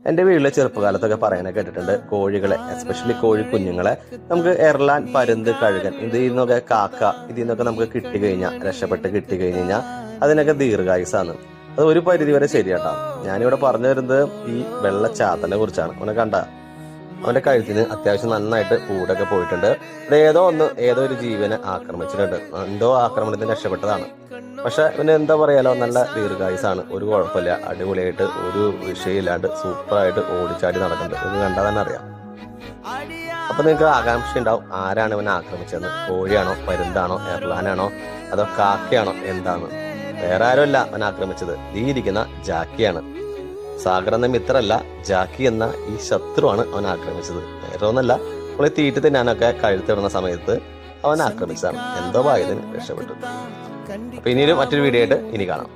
എൻ്റെ വീട്ടിലെ ചെറുപ്പകാലത്തൊക്കെ പറയാനൊക്കെ കേട്ടിട്ടുണ്ട്, കോഴികളെ എസ്പെഷ്യലി കോഴി കുഞ്ഞുങ്ങളെ നമുക്ക് എർലാൻ, പരുന്ത്, കഴുകൻ ഇതിൽ നിന്നൊക്കെ കാക്ക ഇതിൽ നിന്നൊക്കെ നമുക്ക് കിട്ടിക്കഴിഞ്ഞാൽ, രക്ഷപ്പെട്ട് കിട്ടിക്കഴിഞ്ഞാൽ അതിനൊക്കെ ദീർഘായുസാണ്. അത് ഒരു പരിധി വരെ ശരിയാട്ടോ. ഞാനിവിടെ പറഞ്ഞു വരുന്നത് ഈ വെള്ളച്ചാത്തനെ കുറിച്ചാണ്. അവനെ കണ്ട, അവന്റെ കഴുത്തിന് അത്യാവശ്യം നന്നായിട്ട് പൂടൊക്കെ പോയിട്ടുണ്ട്. ഏതോ ഒരു ജീവനെ ആക്രമിച്ചിട്ടുണ്ട്. എന്തോ ആക്രമണത്തിന് രക്ഷപ്പെട്ടതാണ്. പക്ഷെ പിന്നെ എന്താ പറയാലോ, നല്ല ദീർഘായുസാണ്, ഒരു കുഴപ്പമില്ല, അടിപൊളിയായിട്ട് ഒരു വിഷയമില്ലാണ്ട് സൂപ്പറായിട്ട് ഓടിച്ചാടി നടക്കുന്നുണ്ട്. ഇത് കണ്ടാൽ തന്നെ അറിയാം. അപ്പൊ നിങ്ങൾക്ക് ആകാംക്ഷ ഉണ്ടാവും, ആരാണ് ഇവനെ ആക്രമിച്ചതെന്ന്. കോഴിയാണോ, പരുന്താണോ, എർലാനാണോ, അതോ കാക്കയാണോ, എന്താണ്? വേറെ ആരുമല്ല അവൻ ആക്രമിച്ചത്, ഈ ഇരിക്കുന്ന ജാക്കിയാണ്. സാഗർ എന്ന മിത്രമല്ല, ജാക്കി എന്ന ഈ ശത്രുവാണ് അവൻ ആക്രമിച്ചത്. വേറെ ഒന്നല്ല, നമ്മളെ തീറ്റി തിന്നാനൊക്കെ കഴുത്തിടുന്ന സമയത്ത് അവൻ ആക്രമിച്ചതാണ്. എന്തോ ഭാഗ്യത്തിന് രക്ഷപ്പെട്ടു. അപ്പൊ ഇനിയൊരു മറ്റൊരു വീഡിയോ ആയിട്ട് ഇനി കാണാം.